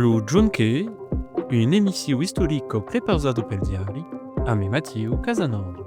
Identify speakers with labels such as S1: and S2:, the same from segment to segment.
S1: Lo Giunche, un'emissione storica preparata per diari, a me Matteo Casanova.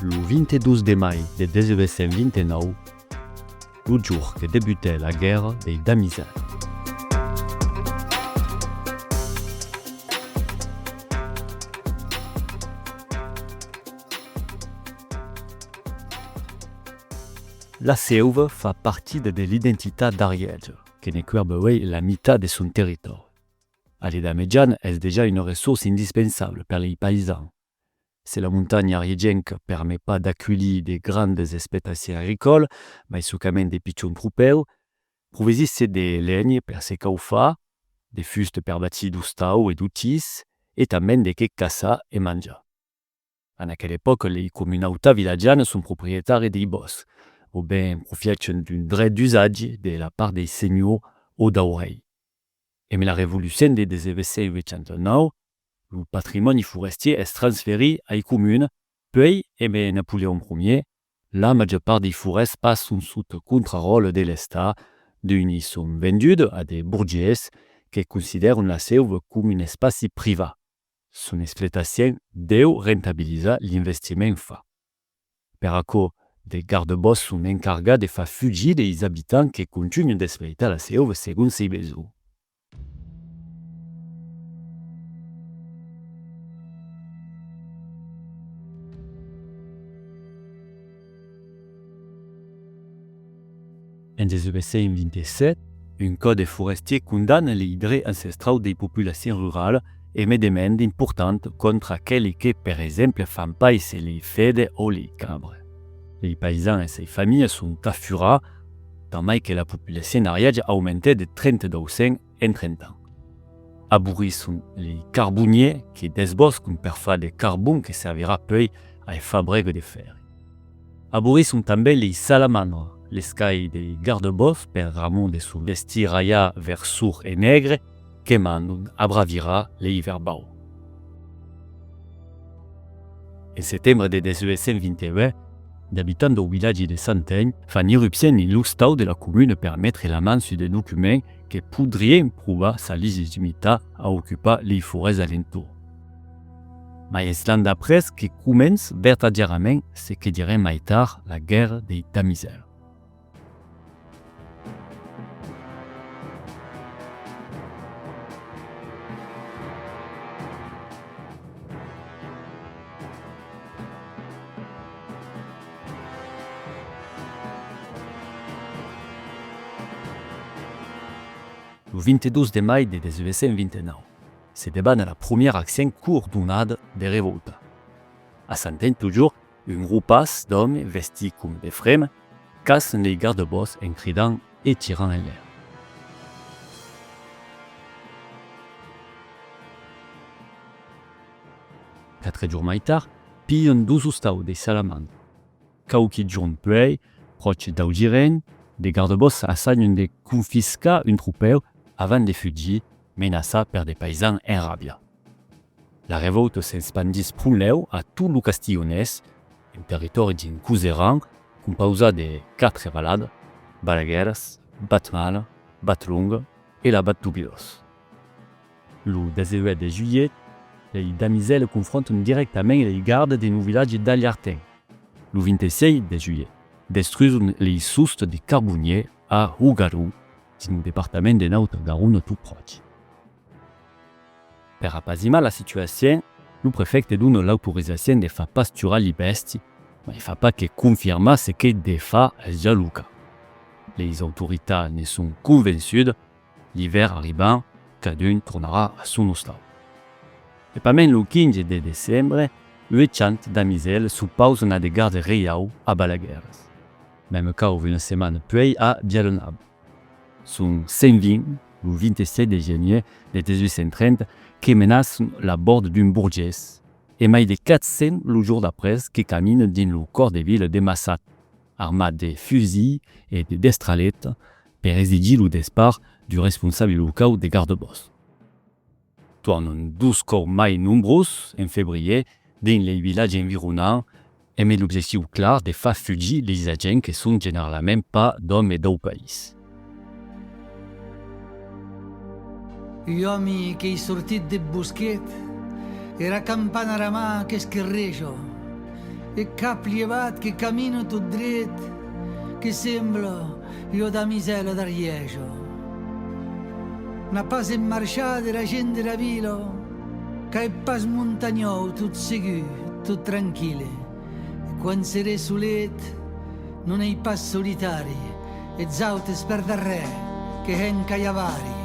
S2: Le 22 de mai de 1929, le jour que débutait la guerre des Damisettes. La Seuve fa partie de l'identità d'Ariège, che ne couvre la metà de son territoire. L'Eda Mediane est déjà une ressource indispensable pour les paysans. C'est la montagne ariégienne qui ne permet pas d'accueillir des grandes exploitations agricoles, mais seulement des petits troupes, pour exister des legnes pour sécher au fa, des fustes pour bâtir du stau et du tis, et même des quais caça et manger. En aquella époque, les communautés villageoises sont propriétaires des bosques, ou bien profitent d'un droit d'usage de la part des seigneurs ou d'oreilles. Et mais la révolution de 1889, le patrimoine forestier est transféré à les communes, puis, et Napoléon Ier, la majeure part des forêts passe sous le contrôle de l'État, d'où ils sont vendus à des bourgeois qui considèrent la Seuve comme un espace privé. Son exploitation doit rentabiliser l'investissement fait. Per accord, des gardes-bosques sont encargés de faire fuir les habitants qui continuent d'exploiter la Seuve selon ses besoins. En 1927, un code forestier condamne les droits ancestraux des populations rurales et met des demandes importantes contre aquellos qui, par exemple, ne font pas les fêtes ou les cabres. Les paysans et ses familles sont affurés, tandis que la population ariège a augmenté de 32% en 30 ans. Abourris sont les carboniers qui désbosquent pour faire des carbone qui servira puis à fabriquer des fer. Abourris sont aussi les salamandres, les sky des garde-bosques per ramon de son vestir raya vert sourd et nègre qui mandent à bravira les hivers bas. En septembre de 1921, les habitants du village de Santaigne font irruption dans l'ustau de la commune pour mettre la main sur des documents qui pourraient prouver sa légitimité à occuper les forêts alentours. Mais c'est l'an d'après qui commence verdaderement ce que dirait plus tard la guerre des Damisettes. Le 22 de mai de 1929, se débat dans la première action coordonnée des révoltes. À Santaigne toujours, un groupe d'hommes vestis comme des frères cassent les garde-bosques en criant et tirant en l'air. Quatre jours plus tard, pillent 12 ustaus des salamandres. Kauki John Puey, proche d'Augiren, des garde-bosques essayent de confisquer une troupe avant de fuir, menacés par des paysans enrabiés. La révolte s'expandit pruneu à tout le Castillonnès, un territoire d'un couseran composé de 4 vallades, Balagueras, Batmal, Batlung et la Battubilos. Le 18 de juillet, les Damisettes confrontent directement les gardes des nouveaux villages d'Aliartin. Le 26 de juillet, détruisent les soustes des carboniers à Ougarou, dans le département de Naut-Garonne tout proche. Per apaiser la situation, le préfet donne l'autorisation de faire pasturer les besties, mais il ne fait pas que confirmer ce que de fait est déjà le cas. Les autorités ne sont convaincues, l'hiver arrivant, chacun tournera à son stade. Et pas même le 15 de décembre, 800 Damisettes se posent dans des gardes réaux à Balagueras. Même cas une semaine puis à Bialonab. Sont 120, le 27 de janvier de 1830, qui menacent la borde d'une bourgesse, et plus de 400 le jour d'après qui caminent dans le corps des villes de Massat, armés de fusils et de destralettes, pour exiger le départ du responsable local des garde-bosques. Tournent 12 corps plus nombreux en février dans les villages environnants mais l'objectif clar de faire fugir les agents qui sont généralement pas d'hommes et d'un pays.
S3: Gli uomini che sortit de boschet era campana ramà che schirrejo e cap lievat che cammino tot dret che sembla io da miselo d'ariejo. Una pas in marciata la gente da vilo che è pas montagnò tot segur, tot tranquille. E quando sere sulet non è pas solitari e zautes per darre che hen caiavari.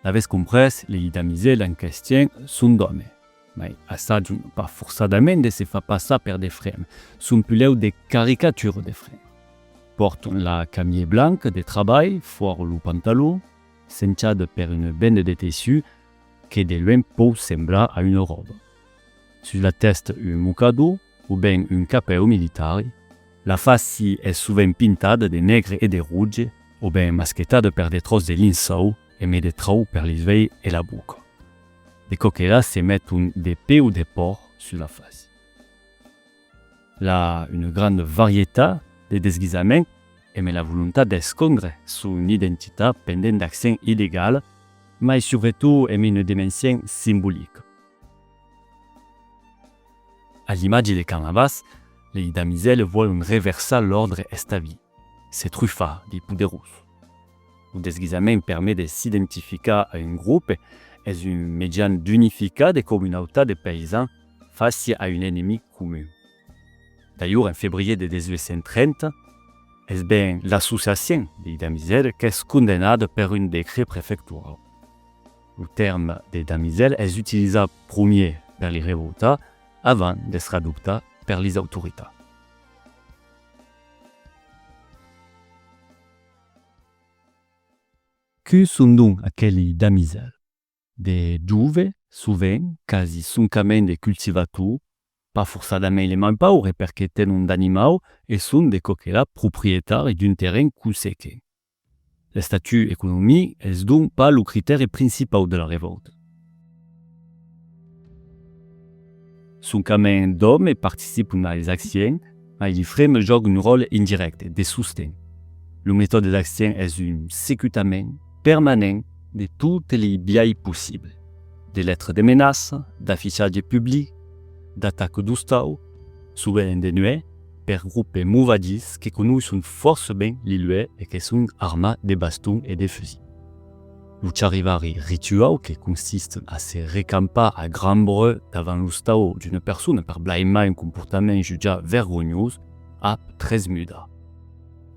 S2: L'avez compris, les damiselles en question sont d'hommes. Mais assaggiano pas forçadament se fa passar per des frères, sont plus des caricatures de frères. Portent la camiée blanche de travail, fort le pantalon, cincade per une bande de tissu qui de loin peut sembler à une robe. Sur la tête un mucado ou bien un capello militaire, la face est souvent pintée de nègre et de rouge, ou bien masquetade per des trosses de linceau et met des trous per les veilles et la boucle. Des coquillas se mettent des pets ou des porcs sur la face. Là, une grande variété de déguisements et la volonté d'escondre son identité pendant d'accents illégaux, mais surtout une dimension symbolique. À l'image des carnavals, les damiselles veulent reverser l'ordre établi. C'est truffa des poudres. Le déguisement permet de s'identifier à un groupe et un médian d'unifier des communautés de paysans face à un ennemi commun. D'ailleurs, en février de 1830, c'est bien l'association des damiselles qui est condamnée par un décret préfectoral. Le terme des damiselles est utilisé premier par les révoltés avant d'être adopté par les autorités. Que sont donc aquelles damiselles? Des douves, souvent, quasi simplement des cultivateurs, pas forcément les mêmes pauvres parce qu'ils ont d'animaux et sont des coquillas propriétaires d'un terrain consacré. Le statut économique est donc pas le critère principal de la révolte. Sont quand même d'hommes et participent à les actions, mais les femmes jouent un rôle indirect de soutien. La méthode d'action est un sécutement permanent de toutes les biais possibles. Des lettres de menaces, d'affichage public, d'attaques d'Ustau, souvent de nuit, par groupes mouvadis qui connaissent forcément les lieux et qui sont armés de bastons et de fusils. Le charivari rituel qui consiste à se recamper à grand bruit devant l'Ustau d'une personne par blâmer un comportement jugé vergogneux a 13 muda.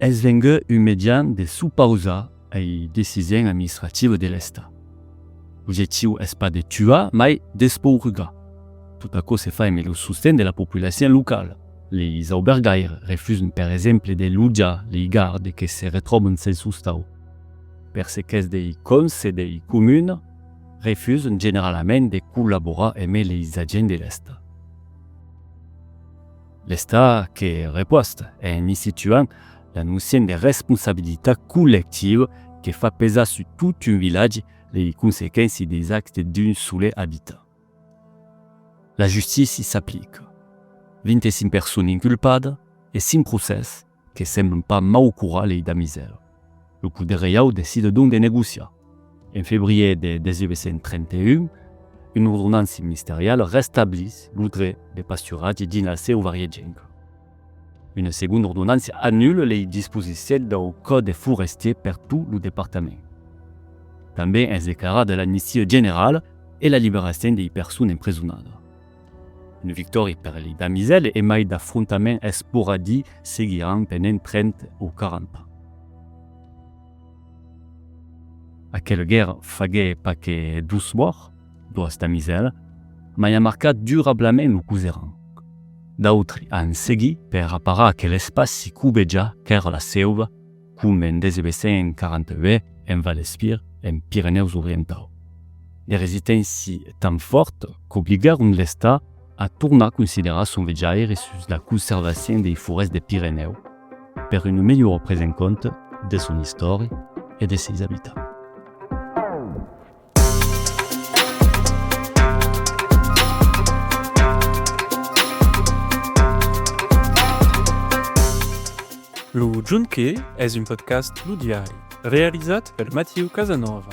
S2: Es vengue un médian de sous-pauser les décisions administratives de l'État. L'objectif n'est pas de tuer, mais d'expulser. Tout à coup, se fait le soutien de la population locale. Les aubergaires refusent par exemple de loger les gardes qui se retrouvent sans sustau. Parce que des conseils des communes refusent généralement de collaborer avec les agents de l'État. L'État qui riposte en y situant la notion de responsabilité collective qui fait peser sur tout un village les conséquences des actes d'un seul habitant. La justice s'applique. 25 personnes inculpées et 5 procès qui ne semblent pas mal courant les damiselles. Le Poder Reial décide donc de négocier. En février de 1831, une ordonnance ministérielle rétablit le droit de pasturage dynasté au Variégenc. Une seconde ordonnance annule les dispositions du Code forestier pour tout le département. També es déclara de l'amnistie générale et la libération des personnes emprisonnées. Une victoire pour les damiselles et mais d'affrontements sporadiques seguiront pendant 30 ou 40 ans. Aquella guerra fagué pas che 12 morts, do sta misera, ma ha marcat durablement lo cuseran. D'autri han segui per apparar che l'espaci cubeja qu'era la seuva, come en 1942 en Val-Espire en Pyreneus Orientaux. Les resistenci tan forte qu'obligaron l'Estat a tornar a considerar son vejaire sus la conservació des forêts de Pyreneus per une meilleure prise en compte de son histoire et de ses habitants.
S1: Lo Giunche è un podcast ludiari, realizzat per Matteo Casanova.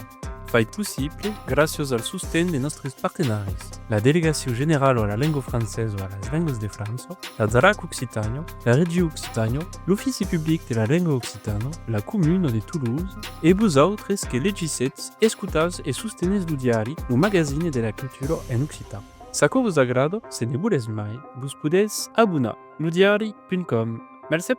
S1: Fait possible grâce al sostegn de nostres partenaris, la Delegació General a la Lengua Francesa a las Lenguas de França, la Zarac Occitanio, la Regió Occitanio, l'Offici Public de la Lengua Occitano, la Comune de Toulouse e vosaltres que legissetz, escutatz e sostenez ludiari, lo magazine de la cultura en occitan. Saco vos agrado, se ne voles mai, vos podez abonar ludiari.com. Merci.